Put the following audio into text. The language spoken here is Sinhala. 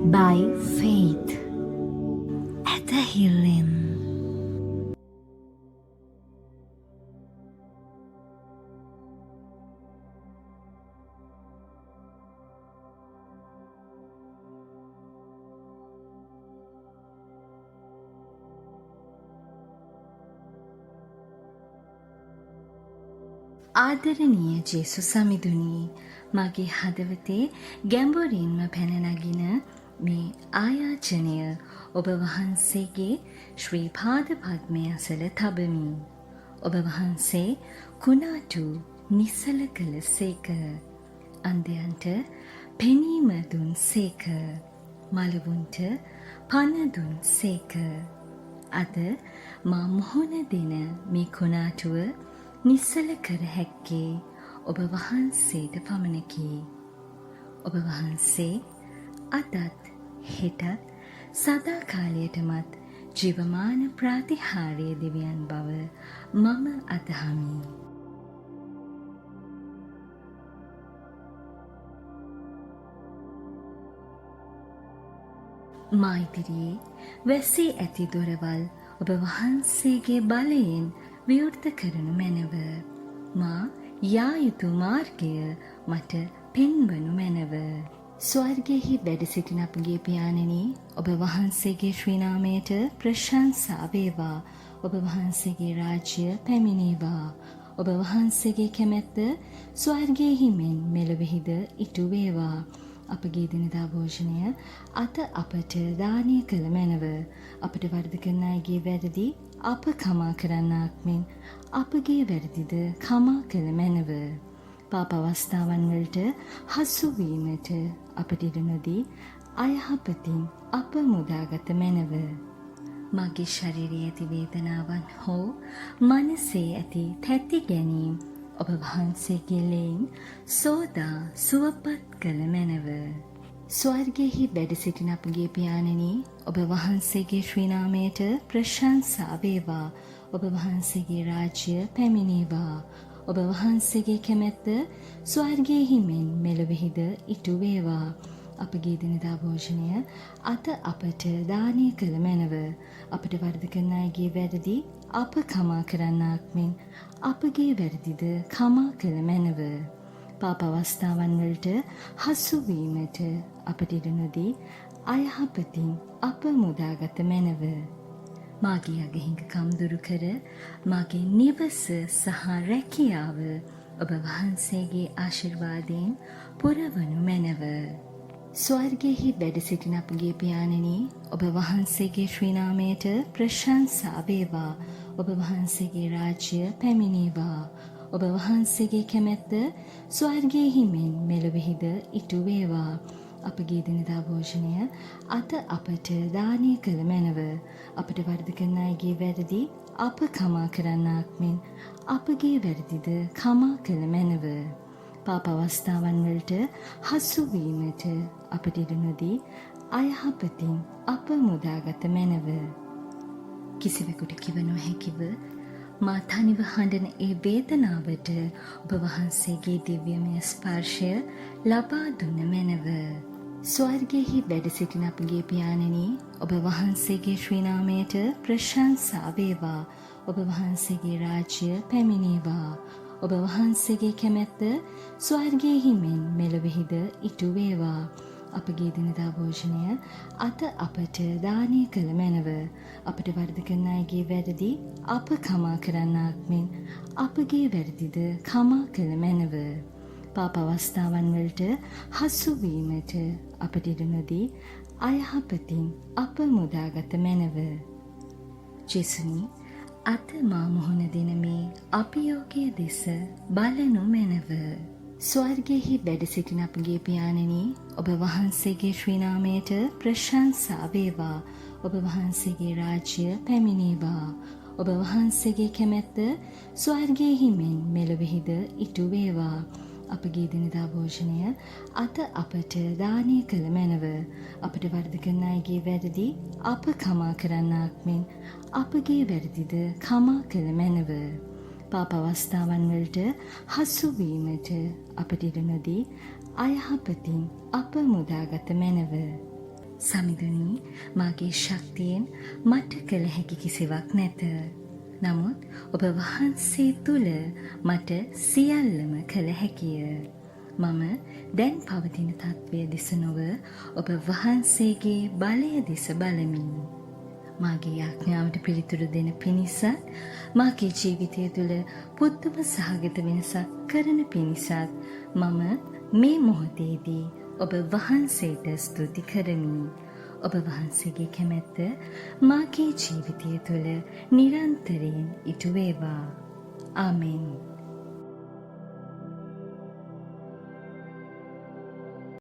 by faith at the healing. ආදරණීය ජේසු සමිඳුනි, මගේ හදවතේ ගැඹුරින්ම පැන නගින මේ ආයාචනය ඔබ වහන්සේගේ ශ්‍රී පාද පද්මය අසල තබමි. ඔබ වහන්සේ කුණාටු නිසල කළ සේක, අන්ධයන්ට පෙනීම දුන් සේක, මලවුන්ට පණ දුන් සේක. අද මා මුහුණ දෙන මේ කුණාටුව නිසල කර හැක්කේ ඔබ වහන්සේට පමණකි. ඔබ වහන්සේ අදත් හෙටත් සදාකාලයටමත් ජීවමාන ප්‍රාතිහාර්ය දෙවියන් බව මම අදහමි. මා ඉදිරියේ වැසී ඇති දොරවල් ඔබ වහන්සේගේ බලයෙන් විවෘත කරනු මැනව. මා යා යුතු මාර්ගය මට පෙන්වනු මැනව. ස්වර්ගයෙහි වැඩ සිටින අපගේ පියාණනි, ඔබ වහන්සේගේ ශ්‍රී නාමයට ප්‍රශංසා වේවා. ඔබ වහන්සේගේ රාජ්‍ය පැමිණේවා. ඔබ වහන්සේගේ කැමැත්ත ස්වර්ගයෙහි මෙන් මෙලොවෙහිද ඉටු වේවා. අපගේ දිනදා භෝජනය අද අපට දානය කළ මැනව. අපට වරද කරන අයගේ වැරදි අප කමා කරන්නාක් මෙන් අපගේ වැරදිද කමා කළ මැනව. පාප අවස්ථාවන් වලට හසු වීමට අපට ඉඩ නොදී අයහපතින් අප මුදාගත මැනව. මගේ ශරීරයේ ඇති වේදනාවන් හෝ මනසේ ඇති තැති ගැනීම ඔබ වහන්සේගේ ලෙයින් සෝදා සුවපත් කළ මැනව. ස්වර්ගයෙහි වැඩ සිටින අපගේ පියාණනි, ඔබ වහන්සේගේ ශ්‍රී නාමයට ප්‍රශංසා වේවා. ඔබ වහන්සේගේ රාජ්‍ය පැමිණේවා. ඔබ වහන්සේගේ කැමැත්ත ස්වර්ගයෙහි මෙන් මෙලොවෙහිද ඉටු වේවා. අපගේ දිනදා භෝජනය අද අපට දානය කළ මැනව. අපට වරද කරන අයගේ වැරදි අප කමා කරන්නාක් මෙන් අපගේ වැරදිද කමා කළ මැනව. පාප අවස්ථාවන් වලට හසු වීමට අපට ඉඩ නොදී අයහපතින් අප මුදාගත මැනව. මාගේ අගහිඟකම් දුරු කර මාගේ නිවස සහ රැකියාව ඔබ වහන්සේගේ ආශිර්වාදයෙන් පුරවනු මැනව. ස්වර්ගයෙහි වැඩ සිටින අපගේ පියාණනි, ඔබ වහන්සේගේ ශ්‍රී නාමයට ප්‍රශංසා වේවා. ඔබ වහන්සේගේ රාජ්‍ය පැමිණේවා. ඔබ වහන්සේගේ කැමැත්ත ස්වර්ගයෙහි මෙන් මෙලොවෙහිද ඉටු වේවා. අපගේ දිනදා භෝජනය අද අපට දානය කළ මැනව. අපට වරද කරන අයගේ වැරදි අප කමා කරන්නාක් මෙන් අපගේ වැරදිද කමා කළ මැනව. පාප අවස්ථාවන් වලට හසු වීමට අපට ඉඩ නොදී අයහපතින් අප මුදාගත මැනව. කිසිවෙකුට කිව නොහැකිව මා තනිව හඬන ඒ වේදනාවට ඔබ වහන්සේගේ දිව්‍යමය ස්පර්ශය ලබා දුන්න මැනව. ස්වර්ගයෙහි වැඩ සිටින අපගේ පියාණනි, ඔබ වහන්සේගේ ශ්‍රී නාමයට ප්‍රශංසා වේවා. ඔබ වහන්සේගේ රාජ්‍ය පැමිණේවා. ඔබ වහන්සේගේ කැමැත්ත ස්වර්ගයෙහි මෙන් මෙලොවෙහිද ඉටු වේවා. අපගේ දිනදා භෝජනය අද අපට දානය කළ මැනව. අපට වරද කරන අයගේ වැරදි අප කමා කරන්නාක් මෙන් අපගේ වැරදිද කමා කළ මැනව. පාප අවස්ථාවන් වලට හසු වීමට අපට ඉඩ නොදී අයහපතින් අප මුදාගත මැනව. ජේසුනි, අද මා මුහුණ දෙන මේ අභියෝගය දෙස බලනු මැනව. ස්වර්ගයෙහි වැඩ සිටින අපගේ පියාණනි, ඔබ වහන්සේගේ ශ්‍රී නාමයට ප්‍රශංසා වේවා. ඔබ වහන්සේගේ රාජ්‍ය පැමිණේවා. ඔබ වහන්සේගේ කැමැත්ත ස්වර්ගයෙහි මෙන් මෙලොවෙහිද ඉටු වේවා. අපගේ දිනදා භෝජනය අද අපට දානය කළ මැනව. අපට වරද කරන අයගේ වැරදි අප කමා කරන්නාක් මෙන් අපගේ වැරදිද කමා කළ මැනව. පාප අවස්ථාවන් වලට හසු වීමට අපට ඉඩ නොදී අයහපතින් අප මුදාගත මැනව. සමිඳුනි, මාගේ ශක්තියෙන් මට කළ හැකි කිසිවක් නැත. නමුත් ඔබ වහන්සේ තුල මට සියල්ලම කළ හැකිය. මම දැන් පවතින තත්ත්වය දෙස නොව ඔබ වහන්සේගේ බලය දෙස බලමි. මාගේ යාඥාවට පිළිතුරු දෙන පිණිසත් මාගේ ජීවිතය තුළ පුදුම සහගත වෙනසක් කරන පිණිසත් මම මේ මොහොතේදී ඔබ වහන්සේට ස්තුති කරමි. ඔබ වහන්සේගේ කැමැත්ත මාගේ ජීවිතය තුළ නිරන්තරයෙන් ඉටු වේවා. ආමෙන්.